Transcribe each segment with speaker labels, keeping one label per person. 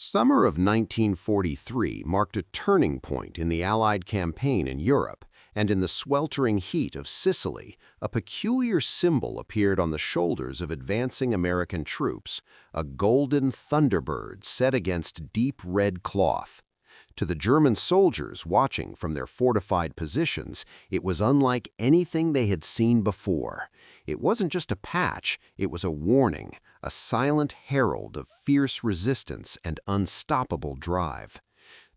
Speaker 1: Summer of 1943 marked a turning point in the Allied campaign in Europe, and in the sweltering heat of Sicily, a peculiar symbol appeared on the shoulders of advancing American troops, a golden Thunderbird set against deep red cloth. To the German soldiers watching from their fortified positions, it was unlike anything they had seen before. It wasn't just a patch, it was a warning, a silent herald of fierce resistance and unstoppable drive.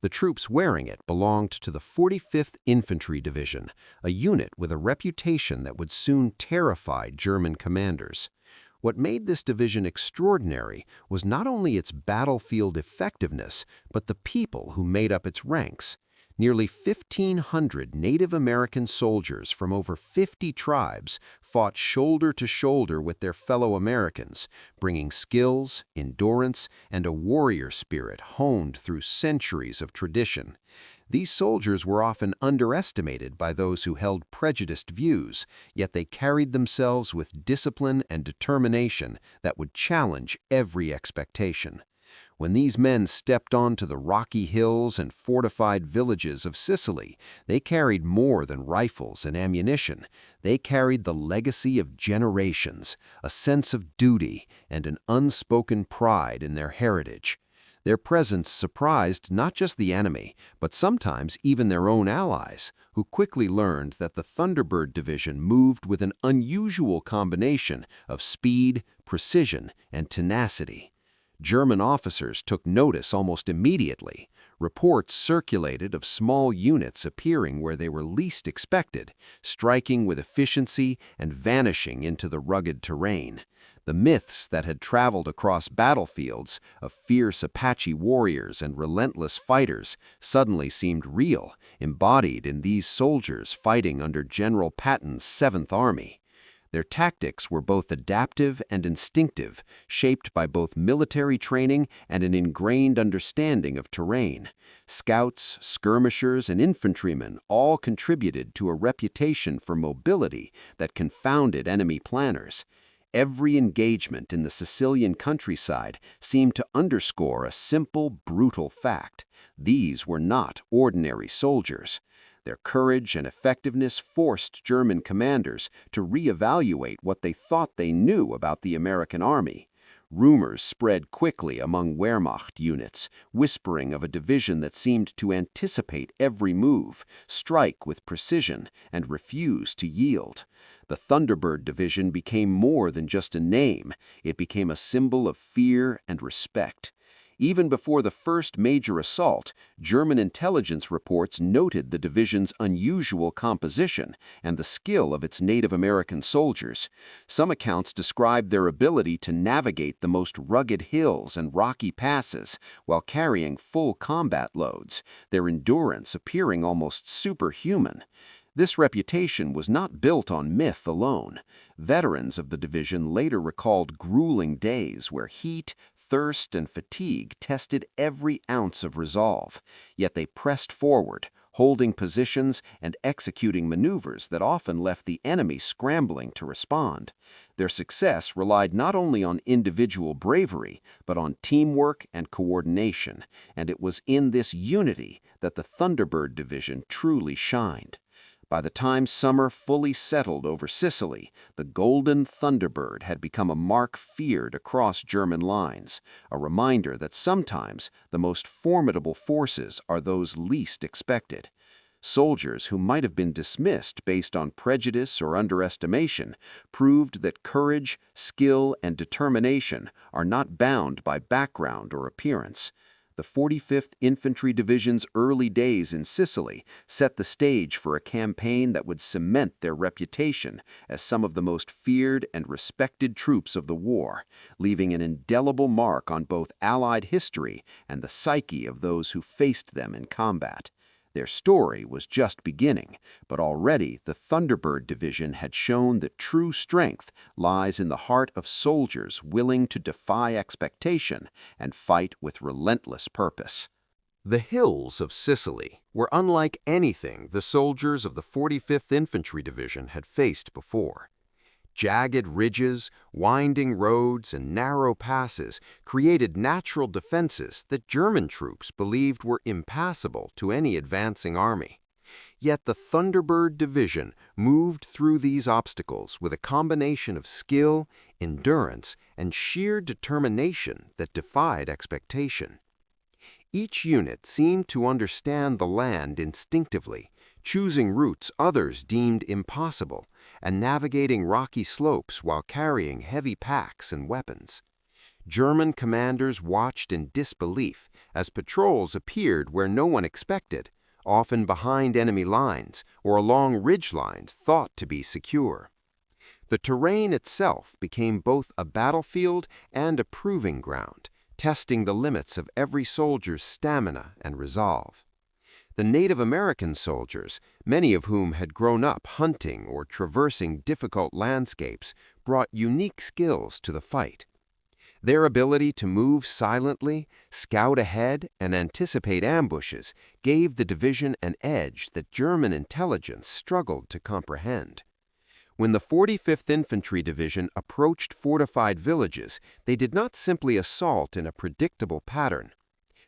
Speaker 1: The troops wearing it belonged to the 45th Infantry Division, a unit with a reputation that would soon terrify German commanders. What made this division extraordinary was not only its battlefield effectiveness, but the people who made up its ranks. Nearly 1,500 Native American soldiers from over 50 tribes fought shoulder to shoulder with their fellow Americans, bringing skills, endurance, and a warrior spirit honed through centuries of tradition. These soldiers were often underestimated by those who held prejudiced views, yet they carried themselves with discipline and determination that would challenge every expectation. When these men stepped onto the rocky hills and fortified villages of Sicily, they carried more than rifles and ammunition. They carried the legacy of generations, a sense of duty, and an unspoken pride in their heritage. Their presence surprised not just the enemy, but sometimes even their own allies, who quickly learned that the Thunderbird Division moved with an unusual combination of speed, precision, and tenacity. German officers took notice almost immediately. Reports circulated of small units appearing where they were least expected, striking with efficiency and vanishing into the rugged terrain. The myths that had traveled across battlefields of fierce Apache warriors and relentless fighters suddenly seemed real, embodied in these soldiers fighting under General Patton's 7th Army. Their tactics were both adaptive and instinctive, shaped by both military training and an ingrained understanding of terrain. Scouts, skirmishers, and infantrymen all contributed to a reputation for mobility that confounded enemy planners. Every engagement in the Sicilian countryside seemed to underscore a simple, brutal fact. These were not ordinary soldiers. Their courage and effectiveness forced German commanders to reevaluate what they thought they knew about the American army. Rumors spread quickly among Wehrmacht units, whispering of a division that seemed to anticipate every move, strike with precision, and refuse to yield. The Thunderbird Division became more than just a name. It became a symbol of fear and respect. Even before the first major assault, German intelligence reports noted the division's unusual composition and the skill of its Native American soldiers. Some accounts describe their ability to navigate the most rugged hills and rocky passes while carrying full combat loads, their endurance appearing almost superhuman. This reputation was not built on myth alone. Veterans of the division later recalled grueling days where heat, thirst, and fatigue tested every ounce of resolve. Yet they pressed forward, holding positions and executing maneuvers that often left the enemy scrambling to respond. Their success relied not only on individual bravery, but on teamwork and coordination, and it was in this unity that the Thunderbird Division truly shined. By the time summer fully settled over Sicily, the Golden Thunderbird had become a mark feared across German lines, a reminder that sometimes the most formidable forces are those least expected. Soldiers who might have been dismissed based on prejudice or underestimation proved that courage, skill, and determination are not bound by background or appearance. The 45th Infantry Division's early days in Sicily set the stage for a campaign that would cement their reputation as some of the most feared and respected troops of the war, leaving an indelible mark on both Allied history and the psyche of those who faced them in combat. Their story was just beginning, but already the Thunderbird Division had shown that true strength lies in the heart of soldiers willing to defy expectation and fight with relentless purpose. The hills of Sicily were unlike anything the soldiers of the 45th Infantry Division had faced before. Jagged ridges, winding roads, and narrow passes created natural defenses that German troops believed were impassable to any advancing army. Yet the Thunderbird Division moved through these obstacles with a combination of skill, endurance, and sheer determination that defied expectation. Each unit seemed to understand the land instinctively, choosing routes others deemed impossible, and navigating rocky slopes while carrying heavy packs and weapons. German commanders watched in disbelief as patrols appeared where no one expected, often behind enemy lines or along ridge lines thought to be secure. The terrain itself became both a battlefield and a proving ground, testing the limits of every soldier's stamina and resolve. The Native American soldiers, many of whom had grown up hunting or traversing difficult landscapes, brought unique skills to the fight. Their ability to move silently, scout ahead, and anticipate ambushes gave the division an edge that German intelligence struggled to comprehend. When the 45th Infantry Division approached fortified villages, they did not simply assault in a predictable pattern.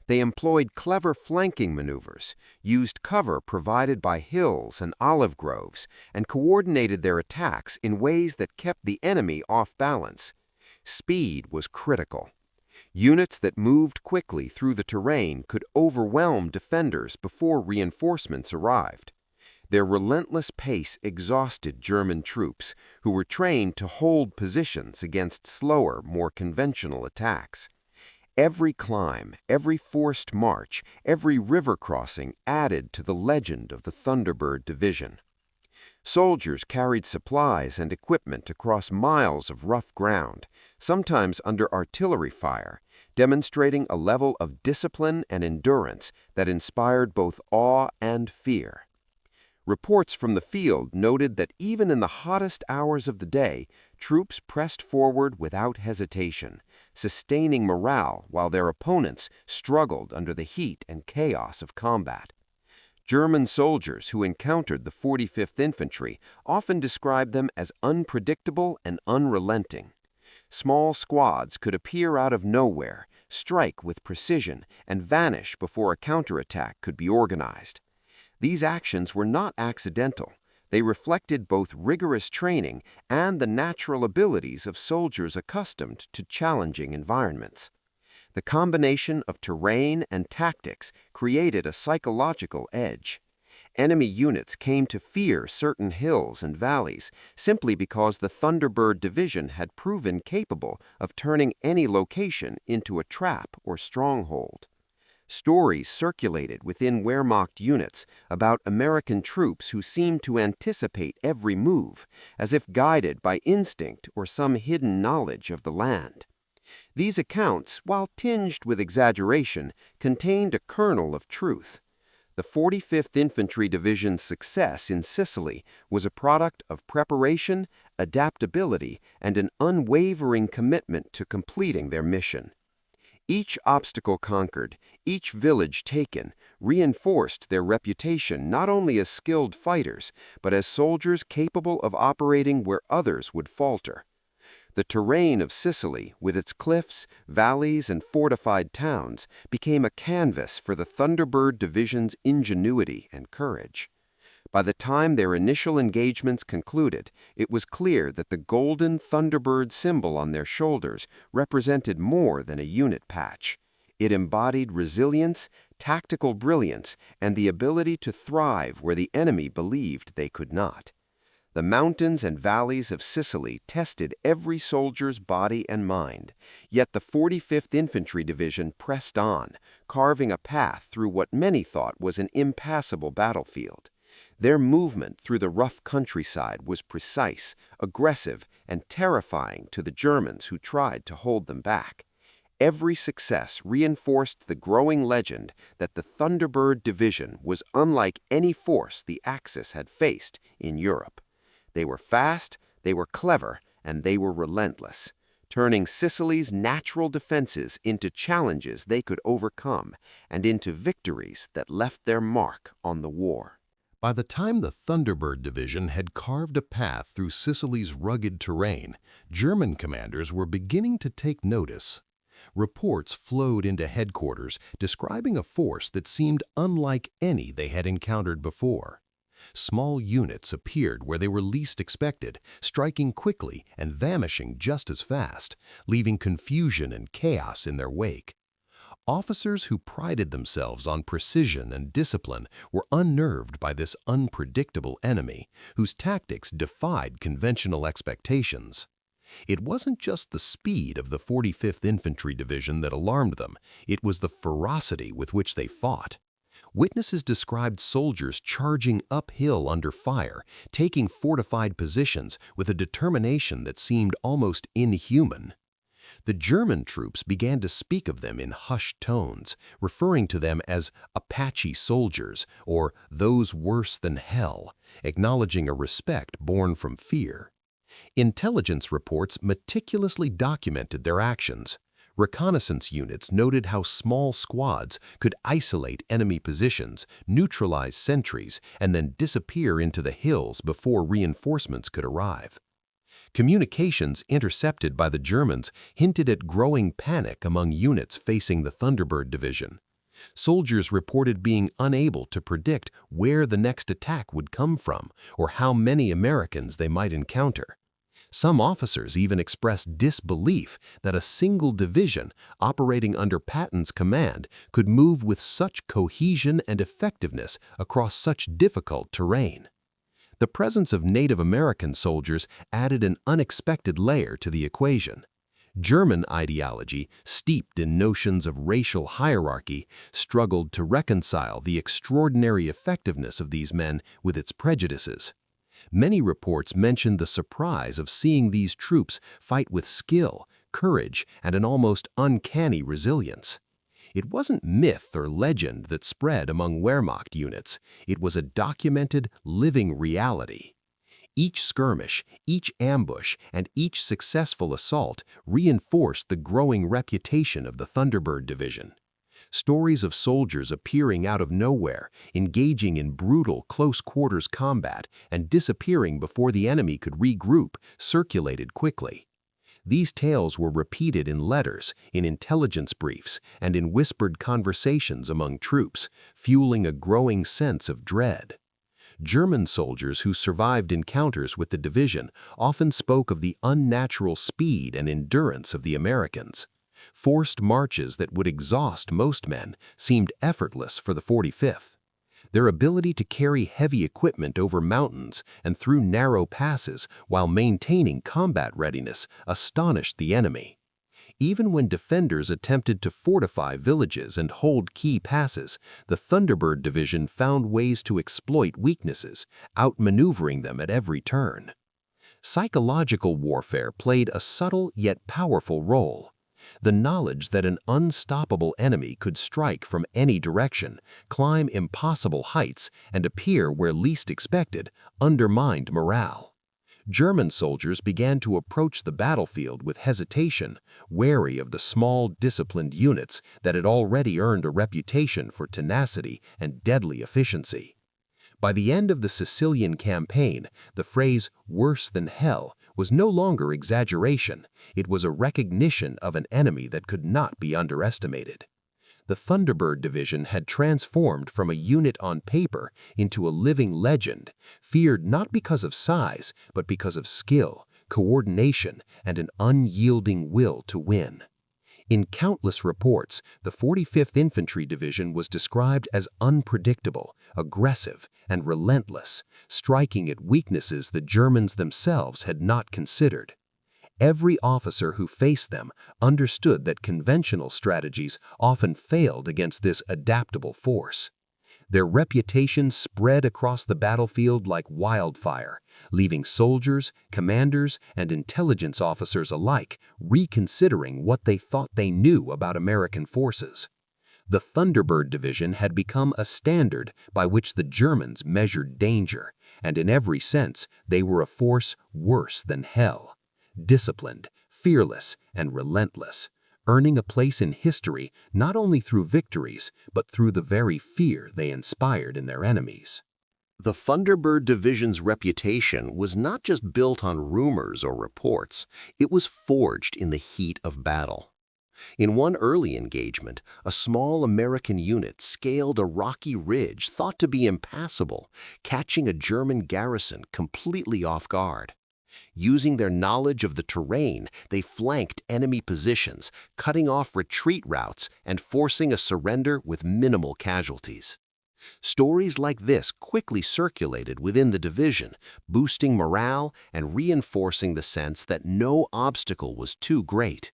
Speaker 1: They employed clever flanking maneuvers, used cover provided by hills and olive groves, and coordinated their attacks in ways that kept the enemy off balance. Speed was critical. Units that moved quickly through the terrain could overwhelm defenders before reinforcements arrived. Their relentless pace exhausted German troops, who were trained to hold positions against slower, more conventional attacks. Every climb, every forced march, every river crossing added to the legend of the Thunderbird Division. Soldiers carried supplies and equipment across miles of rough ground, sometimes under artillery fire, demonstrating a level of discipline and endurance that inspired both awe and fear. Reports from the field noted that even in the hottest hours of the day, troops pressed forward without hesitation, sustaining morale while their opponents struggled under the heat and chaos of combat. German soldiers who encountered the 45th Infantry often described them as unpredictable and unrelenting. Small squads could appear out of nowhere, strike with precision, and vanish before a counterattack could be organized. These actions were not accidental. They reflected both rigorous training and the natural abilities of soldiers accustomed to challenging environments. The combination of terrain and tactics created a psychological edge. Enemy units came to fear certain hills and valleys simply because the Thunderbird Division had proven capable of turning any location into a trap or stronghold. Stories circulated within Wehrmacht units about American troops who seemed to anticipate every move, as if guided by instinct or some hidden knowledge of the land. These accounts, while tinged with exaggeration, contained a kernel of truth. The 45th Infantry Division's success in Sicily was a product of preparation, adaptability, and an unwavering commitment to completing their mission. Each obstacle conquered, each village taken, reinforced their reputation not only as skilled fighters, but as soldiers capable of operating where others would falter. The terrain of Sicily, with its cliffs, valleys, and fortified towns, became a canvas for the Thunderbird Division's ingenuity and courage. By the time their initial engagements concluded, it was clear that the golden Thunderbird symbol on their shoulders represented more than a unit patch. It embodied resilience, tactical brilliance, and the ability to thrive where the enemy believed they could not. The mountains and valleys of Sicily tested every soldier's body and mind, yet the 45th Infantry Division pressed on, carving a path through what many thought was an impassable battlefield. Their movement through the rough countryside was precise, aggressive, and terrifying to the Germans who tried to hold them back. Every success reinforced the growing legend that the Thunderbird Division was unlike any force the Axis had faced in Europe. They were fast, they were clever, and they were relentless, turning Sicily's natural defenses into challenges they could overcome and into victories that left their mark on the war. By the time the Thunderbird Division had carved a path through Sicily's rugged terrain, German commanders were beginning to take notice. Reports flowed into headquarters describing a force that seemed unlike any they had encountered before. Small units appeared where they were least expected, striking quickly and vanishing just as fast, leaving confusion and chaos in their wake. Officers who prided themselves on precision and discipline were unnerved by this unpredictable enemy, whose tactics defied conventional expectations. It wasn't just the speed of the 45th Infantry Division that alarmed them, it was the ferocity with which they fought. Witnesses described soldiers charging uphill under fire, taking fortified positions with a determination that seemed almost inhuman. The German troops began to speak of them in hushed tones, referring to them as Apache Soldiers or those worse than hell, acknowledging a respect born from fear. Intelligence reports meticulously documented their actions. Reconnaissance units noted how small squads could isolate enemy positions, neutralize sentries, and then disappear into the hills before reinforcements could arrive. Communications intercepted by the Germans hinted at growing panic among units facing the Thunderbird Division. Soldiers reported being unable to predict where the next attack would come from or how many Americans they might encounter. Some officers even expressed disbelief that a single division operating under Patton's command could move with such cohesion and effectiveness across such difficult terrain. The presence of Native American soldiers added an unexpected layer to the equation. German ideology, steeped in notions of racial hierarchy, struggled to reconcile the extraordinary effectiveness of these men with its prejudices. Many reports mentioned the surprise of seeing these troops fight with skill, courage, and an almost uncanny resilience. It wasn't myth or legend that spread among Wehrmacht units. It was a documented, living reality. Each skirmish, each ambush, and each successful assault reinforced the growing reputation of the Thunderbird Division. Stories of soldiers appearing out of nowhere, engaging in brutal close-quarters combat, and disappearing before the enemy could regroup circulated quickly. These tales were repeated in letters, in intelligence briefs, and in whispered conversations among troops, fueling a growing sense of dread. German soldiers who survived encounters with the division often spoke of the unnatural speed and endurance of the Americans. Forced marches that would exhaust most men seemed effortless for the 45th. Their ability to carry heavy equipment over mountains and through narrow passes while maintaining combat readiness astonished the enemy. Even when defenders attempted to fortify villages and hold key passes, the Thunderbird Division found ways to exploit weaknesses, outmaneuvering them at every turn. Psychological warfare played a subtle yet powerful role. The knowledge that an unstoppable enemy could strike from any direction, climb impossible heights, and appear where least expected, undermined morale. German soldiers began to approach the battlefield with hesitation, wary of the small, disciplined units that had already earned a reputation for tenacity and deadly efficiency. By the end of the Sicilian campaign, the phrase "worse than hell" was no longer exaggeration, it was a recognition of an enemy that could not be underestimated. The Thunderbird Division had transformed from a unit on paper into a living legend, feared not because of size, but because of skill, coordination, and an unyielding will to win. In countless reports, the 45th Infantry Division was described as unpredictable, aggressive, and relentless, striking at weaknesses the Germans themselves had not considered. Every officer who faced them understood that conventional strategies often failed against this adaptable force. Their reputation spread across the battlefield like wildfire, leaving soldiers, commanders, and intelligence officers alike reconsidering what they thought they knew about American forces. The Thunderbird Division had become a standard by which the Germans measured danger, and in every sense they were a force worse than hell. Disciplined, fearless, and relentless, earning a place in history not only through victories, but through the very fear they inspired in their enemies. The Thunderbird Division's reputation was not just built on rumors or reports, it was forged in the heat of battle. In one early engagement, a small American unit scaled a rocky ridge thought to be impassable, catching a German garrison completely off guard. Using their knowledge of the terrain, they flanked enemy positions, cutting off retreat routes and forcing a surrender with minimal casualties. Stories like this quickly circulated within the division, boosting morale and reinforcing the sense that no obstacle was too great.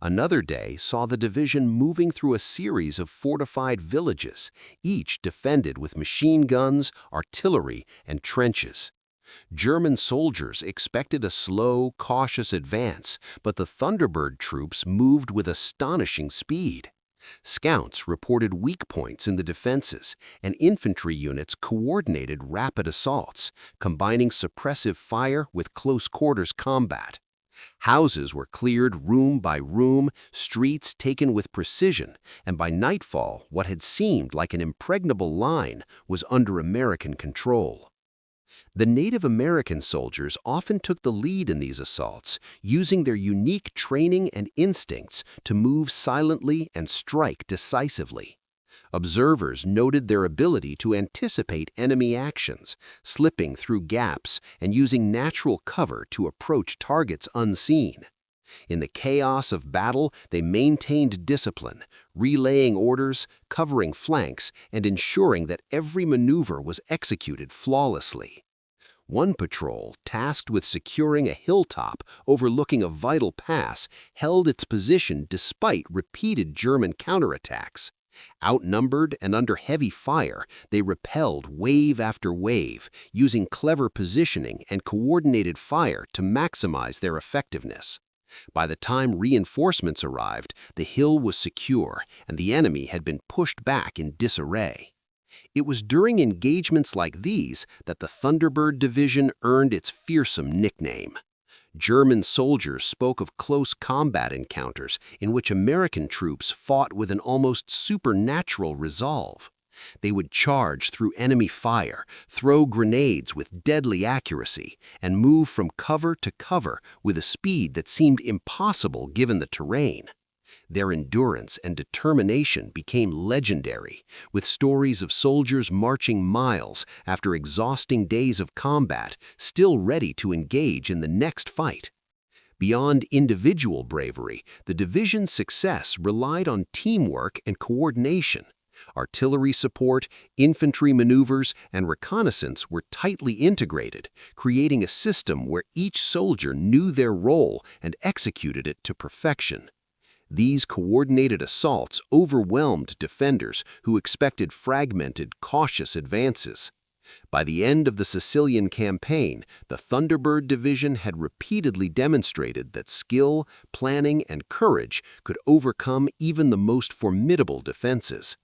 Speaker 1: Another day saw the division moving through a series of fortified villages, each defended with machine guns, artillery, and trenches. German soldiers expected a slow, cautious advance, but the Thunderbird troops moved with astonishing speed. Scouts reported weak points in the defenses, and infantry units coordinated rapid assaults, combining suppressive fire with close-quarters combat. Houses were cleared room by room, streets taken with precision, and by nightfall, what had seemed like an impregnable line was under American control. The Native American soldiers often took the lead in these assaults, using their unique training and instincts to move silently and strike decisively. Observers noted their ability to anticipate enemy actions, slipping through gaps and using natural cover to approach targets unseen. In the chaos of battle, they maintained discipline, relaying orders, covering flanks, and ensuring that every maneuver was executed flawlessly. One patrol, tasked with securing a hilltop overlooking a vital pass, held its position despite repeated German counterattacks. Outnumbered and under heavy fire, they repelled wave after wave, using clever positioning and coordinated fire to maximize their effectiveness. By the time reinforcements arrived, the hill was secure and the enemy had been pushed back in disarray. It was during engagements like these that the Thunderbird Division earned its fearsome nickname. German soldiers spoke of close combat encounters in which American troops fought with an almost supernatural resolve. They would charge through enemy fire, throw grenades with deadly accuracy, and move from cover to cover with a speed that seemed impossible given the terrain. Their endurance and determination became legendary, with stories of soldiers marching miles after exhausting days of combat, still ready to engage in the next fight. Beyond individual bravery, the division's success relied on teamwork and coordination. Artillery support, infantry maneuvers, and reconnaissance were tightly integrated, creating a system where each soldier knew their role and executed it to perfection. These coordinated assaults overwhelmed defenders who expected fragmented, cautious advances. By the end of the Sicilian campaign, the Thunderbird Division had repeatedly demonstrated that skill, planning, and courage could overcome even the most formidable defenses.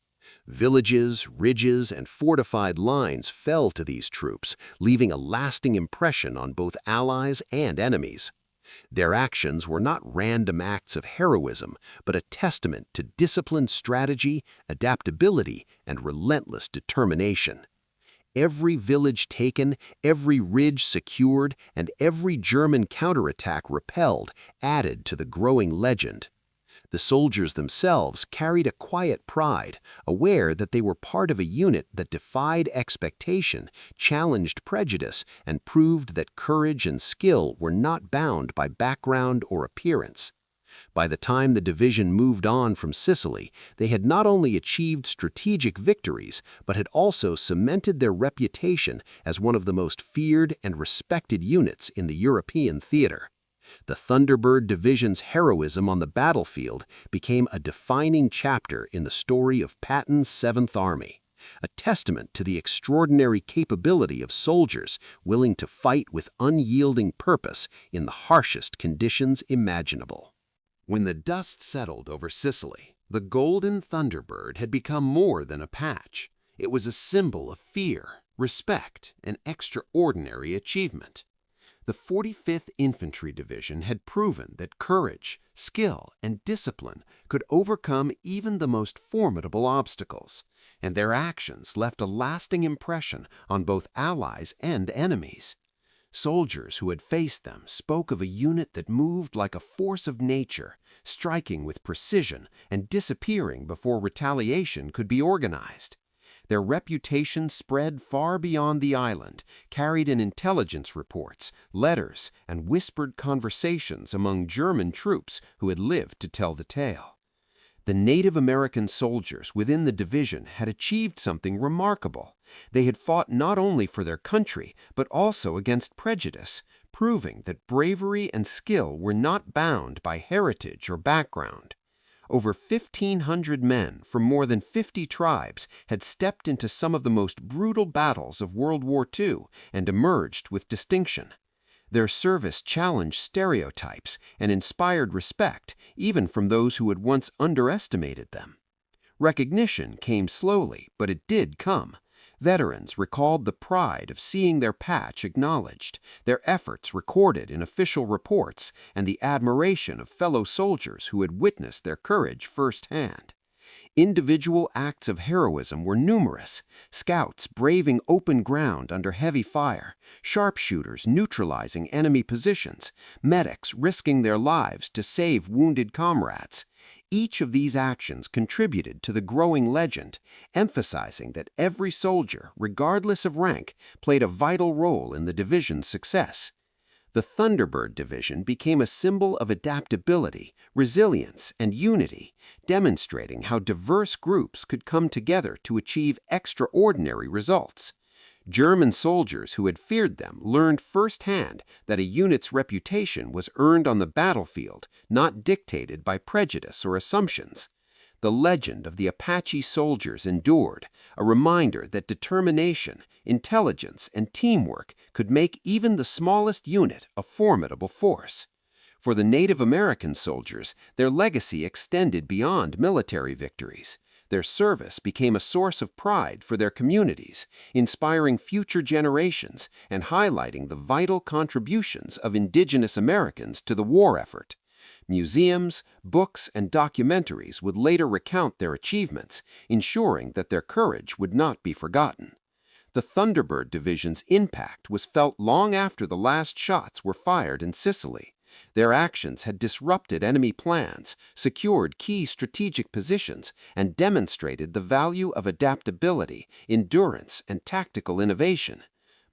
Speaker 1: Villages, ridges, and fortified lines fell to these troops, leaving a lasting impression on both allies and enemies. Their actions were not random acts of heroism, but a testament to disciplined strategy, adaptability, and relentless determination. Every village taken, every ridge secured, and every German counterattack repelled added to the growing legend. The soldiers themselves carried a quiet pride, aware that they were part of a unit that defied expectation, challenged prejudice, and proved that courage and skill were not bound by background or appearance. By the time the division moved on from Sicily, they had not only achieved strategic victories, but had also cemented their reputation as one of the most feared and respected units in the European theater. The Thunderbird Division's heroism on the battlefield became a defining chapter in the story of Patton's 7th Army, a testament to the extraordinary capability of soldiers willing to fight with unyielding purpose in the harshest conditions imaginable. When the dust settled over Sicily, the Golden Thunderbird had become more than a patch. It was a symbol of fear, respect, and extraordinary achievement. The 45th Infantry Division had proven that courage, skill, and discipline could overcome even the most formidable obstacles, and their actions left a lasting impression on both allies and enemies. Soldiers who had faced them spoke of a unit that moved like a force of nature, striking with precision and disappearing before retaliation could be organized. Their reputation spread far beyond the island, carried in intelligence reports, letters, and whispered conversations among German troops who had lived to tell the tale. The Native American soldiers within the division had achieved something remarkable. They had fought not only for their country, but also against prejudice, proving that bravery and skill were not bound by heritage or background. Over 1,500 men from more than 50 tribes had stepped into some of the most brutal battles of World War II and emerged with distinction. Their service challenged stereotypes and inspired respect even from those who had once underestimated them. Recognition came slowly, but it did come. Veterans recalled the pride of seeing their patch acknowledged, their efforts recorded in official reports, and the admiration of fellow soldiers who had witnessed their courage firsthand. Individual acts of heroism were numerous: scouts braving open ground under heavy fire, sharpshooters neutralizing enemy positions, medics risking their lives to save wounded comrades. Each of these actions contributed to the growing legend, emphasizing that every soldier, regardless of rank, played a vital role in the division's success. The Thunderbird Division became a symbol of adaptability, resilience, and unity, demonstrating how diverse groups could come together to achieve extraordinary results. German soldiers who had feared them learned firsthand that a unit's reputation was earned on the battlefield, not dictated by prejudice or assumptions. The legend of the Apache Soldiers endured, a reminder that determination, intelligence, and teamwork could make even the smallest unit a formidable force. For the Native American soldiers, their legacy extended beyond military victories. Their service became a source of pride for their communities, inspiring future generations and highlighting the vital contributions of indigenous Americans to the war effort. Museums, books, and documentaries would later recount their achievements, ensuring that their courage would not be forgotten. The Thunderbird Division's impact was felt long after the last shots were fired in Sicily. Their actions had disrupted enemy plans, secured key strategic positions, and demonstrated the value of adaptability, endurance, and tactical innovation.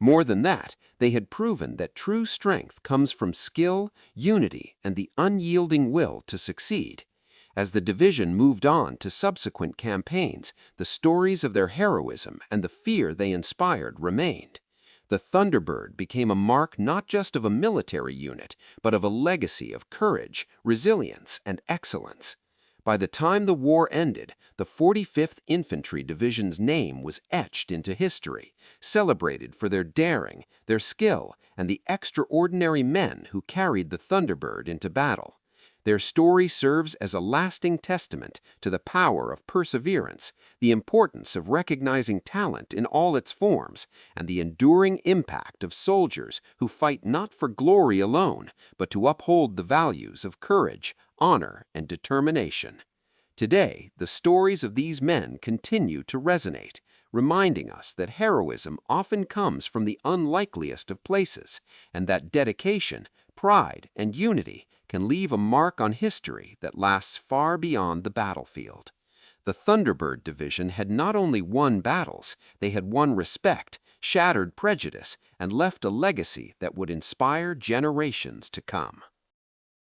Speaker 1: More than that, they had proven that true strength comes from skill, unity, and the unyielding will to succeed. As the division moved on to subsequent campaigns, the stories of their heroism and the fear they inspired remained. The Thunderbird became a mark not just of a military unit, but of a legacy of courage, resilience, and excellence. By the time the war ended, the 45th Infantry Division's name was etched into history, celebrated for their daring, their skill, and the extraordinary men who carried the Thunderbird into battle. Their story serves as a lasting testament to the power of perseverance, the importance of recognizing talent in all its forms, and the enduring impact of soldiers who fight not for glory alone, but to uphold the values of courage, honor, and determination. Today, the stories of these men continue to resonate, reminding us that heroism often comes from the unlikeliest of places, and that dedication, pride, and unity can leave a mark on history that lasts far beyond the battlefield. The Thunderbird Division had not only won battles, they had won respect, shattered prejudice, and left a legacy that would inspire generations to come.